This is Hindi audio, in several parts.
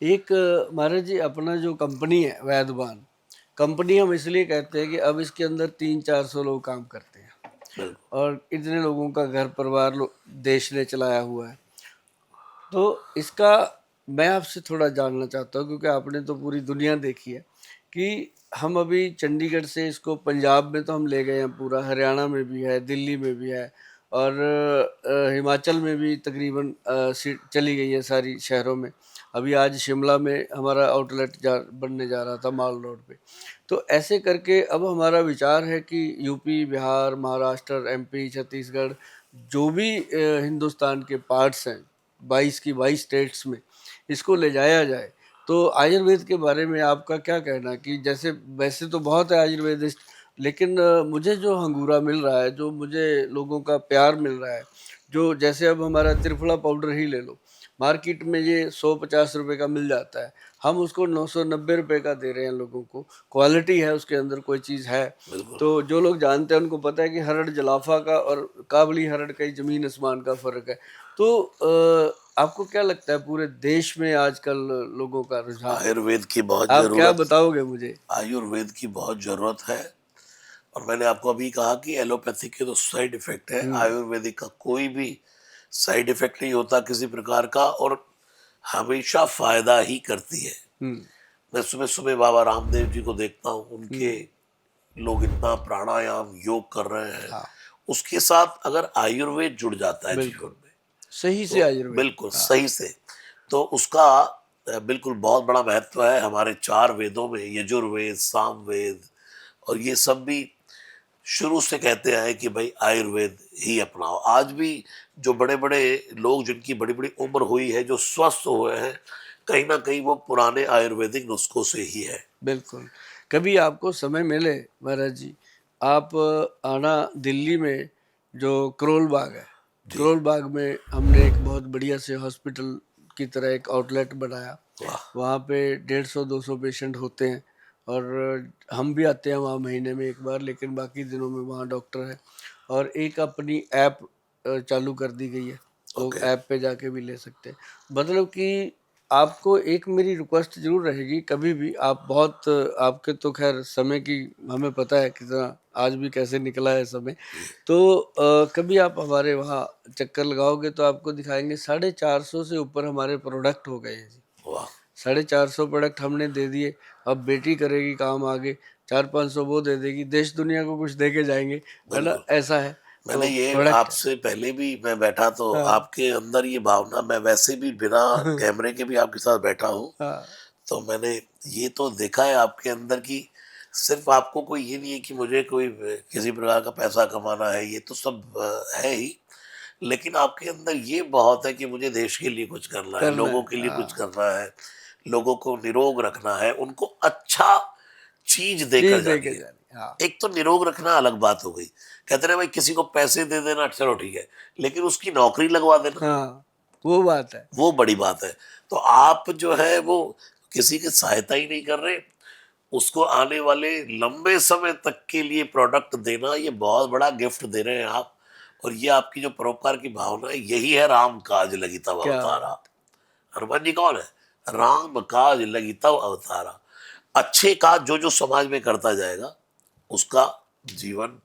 एक महाराज जी अपना जो कंपनी है वैदवान कंपनी, हम इसलिए कहते हैं कि अब इसके अंदर 300-400 लोग काम करते हैं बिल्कुल। और इतने लोगों का घर परिवार देश ने चलाया हुआ है। तो इसका मैं आपसे थोड़ा जानना चाहता हूँ, क्योंकि आपने तो पूरी दुनिया देखी है कि हम अभी चंडीगढ़ से इसको पंजाब में तो हम ले गए हैं, पूरा हरियाणा में भी है, दिल्ली में भी है और हिमाचल में भी तकरीबन चली गई है सारी शहरों में। अभी आज शिमला में हमारा आउटलेट बनने जा रहा था माल रोड पे। तो ऐसे करके अब हमारा विचार है कि यूपी, बिहार, महाराष्ट्र, एमपी, छत्तीसगढ़, जो भी हिंदुस्तान के पार्ट्स हैं 22 की 22 स्टेट्स में इसको ले जाया जाए। तो आयुर्वेद के बारे में आपका क्या कहना, कि जैसे वैसे तो बहुत है आयुर्वेदिस्ट, लेकिन मुझे जो हंगूरा मिल रहा है, जो मुझे लोगों का प्यार मिल रहा है, जो जैसे अब हमारा त्रिफला पाउडर ही ले लो, मार्केट में ये 150 रुपए का मिल जाता है, हम उसको 990 रुपए का दे रहे हैं लोगों को। क्वालिटी है उसके अंदर, कोई चीज़ है। बिल्कुल। तो जो लोग जानते हैं उनको पता है कि हरड़ जलाफा का और काबली हरड़ का ही ज़मीन आसमान का फ़र्क है। तो आपको क्या लगता है पूरे देश में आजकल लोगों का रुझान, आयुर्वेद की बहुत आप क्या ज़रूरत बताओगे मुझे? आयुर्वेद की बहुत ज़रूरत है। और मैंने आपको अभी कहा कि एलोपैथी के तो साइड इफ़ेक्ट है, हुँ, आयुर्वेदिक का कोई भी साइड इफ़ेक्ट नहीं होता किसी प्रकार का, और हमेशा फ़ायदा ही करती है। हुँ, मैं सुबह-सुबह बाबा रामदेव जी को देखता हूँ, उनके हुँ, लोग इतना प्राणायाम, योग कर रहे हैं। हाँ, उसके साथ अगर आयुर्वेद जुड़ जाता है जीवन बिल्कुल, में, सही से तो आयुर्वेद, बिल्कुल हाँ, सही से, तो उसका बिल्कुल बहुत बड़ा महत्व है। हमारे 4 वेदों में यजुर्वेद, सामवेद और ये सब भी शुरू से कहते आए कि भाई आयुर्वेद ही अपनाओ। आज भी जो बड़े-बड़े लोग जिनकी बड़ी-बड़ी उम्र हुई है, जो स्वस्थ हुए हैं, कहीं न कहीं वो पुराने आयुर्वेदिक नुस्खों से ही है। बिल्कुल। कभी आपको समय मिले महाराज जी, आप आना दिल्ली में जो करोल बाग है, जी, करोल बाग में हमने एक बहुत बढ़िया से हॉस्पिटल की तरह एक आउटलेट बनाया। वाह! वहाँ पे 150-200 पेशेंट होते हैं और हम भी आते हैं वहाँ महीने में 1 बार, लेकिन बाकी दिनों में वहाँ डॉक्टर है। और एक अपनी ऐप चालू कर दी गई है, लोग ओके। ऐप पे जाके भी ले सकते हैं। मतलब कि आपको एक मेरी रिक्वेस्ट ज़रूर रहेगी, कभी भी आप बहुत आपके तो ख़ैर समय की हमें पता है कितना आज भी कैसे निकला है समय। जी, तो कभी आप हमारे वहाँ चक्कर लगाओगे तो आपको दिखाएँगे, 450 से ऊपर हमारे प्रोडक्ट हो गए हैं जी। वाह! 450 प्रोडक्ट हमने दे दिए, अब बेटी करेगी काम आगे, 400-500 वो दे देगी, देश दुनिया को कुछ दे के जाएँगे, है ना? बिल्कुल। ऐसा है, मैंने तो ये प्रोडक्ट है। आपसे पहले भी मैं बैठा तो हाँ, आपके अंदर ये भावना, मैं वैसे भी बिना कैमरे के भी आपके साथ बैठा हूँ, हाँ, तो मैंने ये तो देखा है आपके अंदर कि सिर्फ़ आपको कोई ये नहीं है कि मुझे कोई किसी प्रकार का पैसा कमाना है, ये तो सब है ही। लेकिन आपके अंदर ये बहुत है कि मुझे देश के लिए कुछ करना है, करना लोगों है, के लिए कुछ हाँ, करना है, लोगों को निरोग रखना है, उनको अच्छा चीज़ देकर चीज़ दे जानी के है। जानी, हाँ, एक तो निरोग रखना अलग बात हो गई। कहते हैं भाई किसी को पैसे दे देना चलो ठीक है, लेकिन उसकी नौकरी लगवा देना, हाँ, वो बात है। वो बड़ी बात है। तो आप जो है वो किसी की सहायता ही नहीं कर रहे, उसको आने वाले लंबे समय तक के लिए प्रोडक्ट देना, ये बहुत बड़ा गिफ्ट दे रहे हैं आप। और ये आपकी जो परोपकार की भावना है, यही है राम काज लगी तब क्या अवतारा। बात! हनुमान जी कौन है? राम काज लगी तब अवतारा। अच्छे काज जो जो समाज में करता जाएगा, उसका जीवन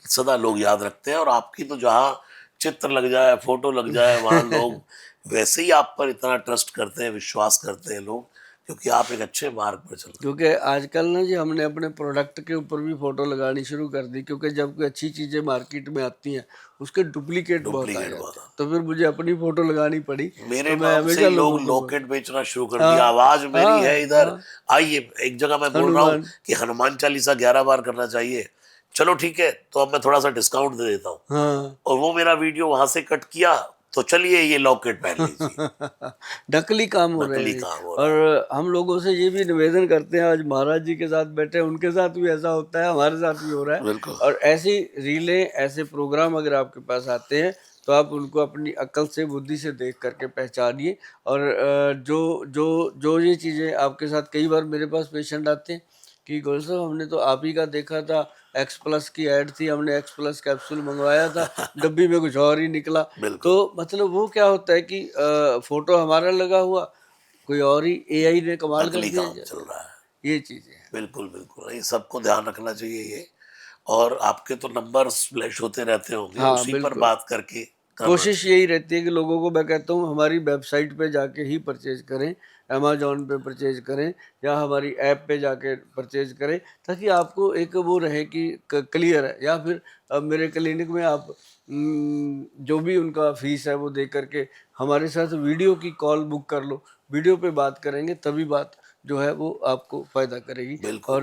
सदा लोग याद रखते हैं। और आपकी तो जहाँ चित्र लग जाए, फोटो लग जाए, वहां लोग वैसे ही आप पर इतना ट्रस्ट करते हैं, विश्वास करते हैं लोग, क्योंकि आप एक अच्छे मार्ग पर चल रहे हैं। क्योंकि आजकल ना जी हमने अपने प्रोडक्ट के ऊपर भी फ़ोटो लगानी शुरू कर दी, क्योंकि जब कोई अच्छी चीज़ें मार्केट में आती हैं, उसके डुप्लीकेट बहुत आ डुप्लीकेट जाते हैं। वाला, तो फिर मुझे अपनी फ़ोटो लगानी पड़ी, मेरे तो मैं नाम से ही हमेशा लोग लोगों को लॉकेट बेचना शुरू कर दिया। हाँ, आवाज मेरी है हाँ, इधर, हाँ, आइए। एक जगह मैं बोल रहा हूँ हनुमान, कि हनुमान चालीसा 11 बार करना चाहिए, चलो ठीक है, तो अब मैं थोड़ा सा डिस्काउंट दे देता हूँ। हाँ। और वो मेरा वीडियो वहां से कट किया, तो चलिए ये लॉकेट पहन लीजिए। नकली काम हो रहे हैं नकली जी। काम हो रहा है। और हम लोगों से ये भी निवेदन करते हैं, आज महाराज जी के साथ बैठे हैं, उनके साथ भी ऐसा होता है, हमारे साथ भी हो रहा है। बिल्कुल। और ऐसी रीलें, ऐसे प्रोग्राम अगर आपके पास आते हैं, तो आप उनको अपनी अक्ल से, बुद्धि से देख कर के पहचानिए। और जो जो जो ये चीज़ें आपके साथ, कई बार मेरे पास पेशेंट आते हैं कि गोल साहब हमने तो आप ही का देखा था, एक्स प्लस की ऐड थी, हमने एक्स प्लस कैप्सूल मंगवाया था, डब्बी में कुछ और ही निकला। तो बिल्कुल। मतलब वो क्या होता है कि फ़ोटो हमारा लगा हुआ, कोई और ही एआई ने कमाल कर नकली दिया काम चल रहा है। ये चीजें हैं। बिल्कुल बिल्कुल, ये सबको ध्यान रखना चाहिए ये। और आपके तो नंबर्स फ्लैश होते रहते होंगे, हाँ उसी पर बिल्कुल, बात करके करना कोशिश चाहिए। यही रहती है कि लोगों को मैं कहता हूँ हमारी वेबसाइट पे जाके ही परचेज करें, अमेजोन पे परचेज करें या हमारी ऐप पे जाके परचेज करें, ताकि आपको एक वो रहे कि क्लियर है। या फिर मेरे क्लिनिक में आप जो भी उनका फीस है वो दे करके हमारे साथ वीडियो की कॉल बुक कर लो, वीडियो पे बात करेंगे तभी बात जो है वो आपको फ़ायदा करेगी। बिल्कुल। और